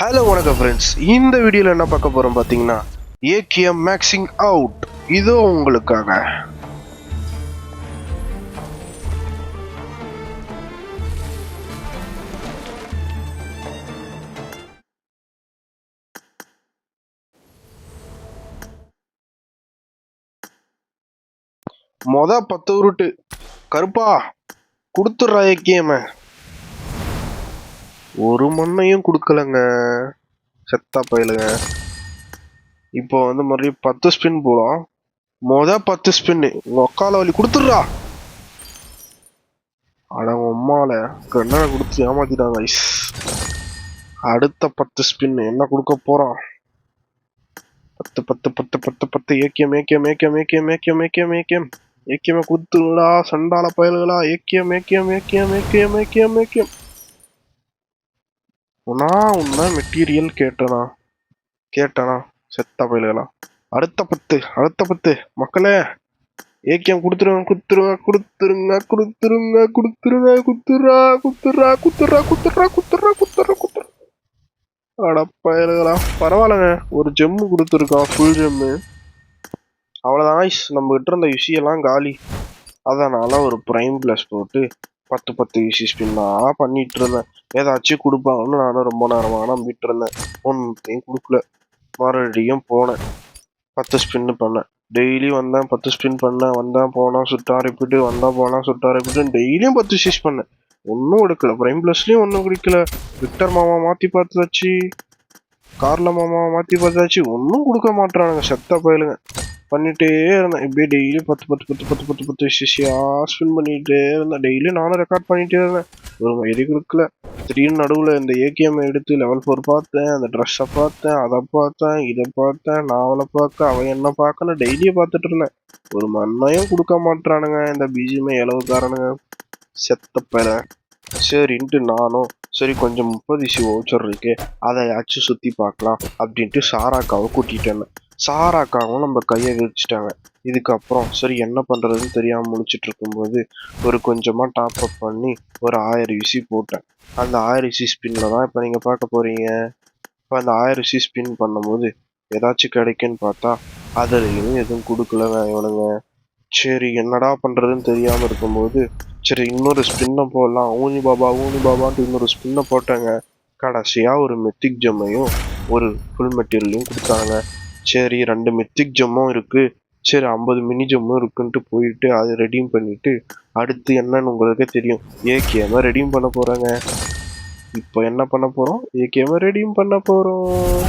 Hello வணக்கம் friends. இந்த வீடியோவில் என்ன பார்க்க போகிறோம் பார்த்தீங்கன்னா, ஏகேஎம் மேக்ஸிங் அவுட். இதோ உங்களுக்காக. மொத 10 உருட்டு கருப்பா கொடுத்துட்றா ஏகேஎம். ஒரு மண்ணையும் கொடுக்கலங்க, செத்தா பயிலுங்க. இப்போ மறுபடியும் 10 ஸ்பின் போடும். மொத 10 ஸ்பின்னு உங்க ஒக்கால வலி கொடுத்துட்றா. அட உம்மால கண்ணனை கொடுத்து ஏமாத்திட்டாங்க. அடுத்த 10 ஸ்பின் என்ன கொடுக்க போறோம்? 10 10 10 10 10 AKM AKM AKM AKM AKM AKM AKM AKM கொடுத்துடா சண்டால பயல்களா. AKM AKM AKM AKM AKM AKM. உன்ன மெட்டீரியல் கேட்டனா செத்த பயல்களா. அடுத்த 10 மக்களே ஏகேஎம் கொடுத்துருங்க கொடுத்துருங்க கொடுத்துருங்க கொடுத்துருங்க கொடுத்துருங்க குத்துறா குத்துறா குத்துறா குத்துறா குத்துறா குத்துறா குத்துறா. அடப்பயலுகளா, பரவாயில்லங்க, ஒரு ஜெம்மு கொடுத்துருக்கான், ஃபுல் ஜெம்மு. அவ்வளோதான், நம்ம கிட்ட இருந்த விஷயம்லாம் காலி. அதனால ஒரு பிரைம் பிளஸ் போட்டு 10 விஷி ஸ்பின்னா பண்ணிட்டு இருந்தேன். ஏதாச்சும் கொடுப்பாங்கன்னு நானும் ரொம்ப நேரமாக நம்பிட்டு இருந்தேன். ஒன்றையும் கொடுக்கல. மறுபடியும் போனேன், 10 ஸ்பின்னு பண்ணேன். டெய்லி வந்தேன், 10 ஸ்பின் பண்ணேன். வந்தேன் போனேன் சுட்டா ரிப்பீட்டு, வந்தா போனேன் சுட்டா ரிப்பீட்டு. டெய்லியும் 10 விஷிஸ் பண்ணேன், ஒன்றும் எடுக்கல. பிரைம் பிளஸ்லயும் ஒன்றும் குடிக்கல. விக்டர் மாமா மாற்றி பார்த்தாச்சு, கார்ல மாமா மாற்றி பார்த்தாச்சு, ஒன்றும் கொடுக்க மாட்டானுங்க செத்த பயலுங்க. பண்ணிட்டே இருந்தேன் இப்படியே டெய்லி 10 விஷியா ஸ்பின் பண்ணிகிட்டே இருந்தேன். டெய்லி நானும் ரெக்கார்ட் பண்ணிகிட்டே இருந்தேன், ஒரு எது கொடுக்கல. திடீர்னு நடுவில் இந்த ஏகேஎம் எடுத்து லெவல் 4 பார்த்தேன். அந்த ட்ரெஸ்ஸை பார்த்தேன், அதை பார்த்தேன், இதை பார்த்தேன், நாவலை பார்க்க, அவன் என்ன பார்க்கணும் டெய்லியும் பார்த்துட்டு இருந்தேன். ஒரு மண்ணையும் கொடுக்க மாட்டானுங்க இந்த பிஜிஎம் இலவுக்காரனுங்க செத்த பையல. சரின்ட்டு நானும் சரி கொஞ்சம் 30 இசி ஓச்சர் இருக்கு, அதையாச்சும் சுற்றி பார்க்கலாம் அப்படின்ட்டு சாராக்காவை கூட்டிகிட்டேன். சாராக்காவும் நம்ம கையை விரிச்சிட்டாங்க. இதுக்கப்புறம் சரி என்ன பண்ணுறதுன்னு தெரியாமல் முடிச்சுட்டு இருக்கும்போது ஒரு கொஞ்சமாக டாப்அப் பண்ணி ஒரு 1000 இசி போட்டேன். அந்த 1000 இசி ஸ்பின்னில் தான் இப்போ நீங்கள் பார்க்க போகிறீங்க. இப்போ அந்த 1000 இசி ஸ்பின் பண்ணும்போது ஏதாச்சும் கிடைக்குன்னு பார்த்தா அதுலேயும் எதுவும் கொடுக்கலங்க இவனுங்க. சரி என்னடா பண்ணுறதுன்னு தெரியாமல் இருக்கும்போது சரி இன்னொரு ஸ்பின்னை போடலாம், ஊனி பாபான்ட்டு இன்னொரு ஸ்பின்னை போட்டாங்க. கடைசியாக ஒரு மெத்திக் ஜம்மையும் ஒரு ஃபுல் மெட்டீரியலையும் கொடுத்தாங்க. சரி 2 மெத்திக் ஜம்மும் இருக்குது, சரி 50 மினி ஜம்மும் இருக்குன்ட்டு போயிட்டு அதை ரெடீம் பண்ணிவிட்டு அடுத்து என்னன்னு உங்களுக்கே தெரியும், ஏகேஎம்மை ரெடீம் பண்ண போகிறாங்க. இப்போ என்ன பண்ண போகிறோம்? ஏகேஎம்மை ரெடீம் பண்ண போகிறோம்.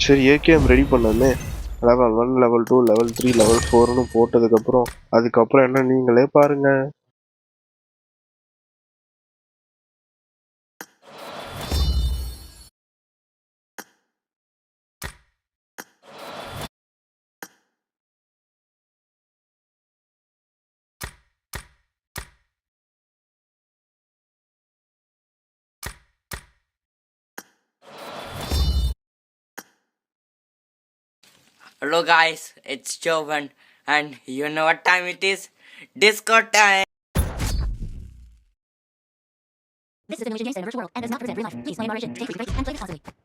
சரி ஏகேஎம் ரெடி பண்ணோமே, லெவல் 1 லெவல் 2 லெவல் 3 லெவல் 4ன்னு போட்டதுக்கப்புறம் அதுக்கப்புறம் என்ன நீங்களே பாருங்க. Hello guys, it's Jovan and you know what time it is? Discord time! This is a simulation game set in a virtual world and does not present real life. Please play in moderation, take free breaks, and play responsibly.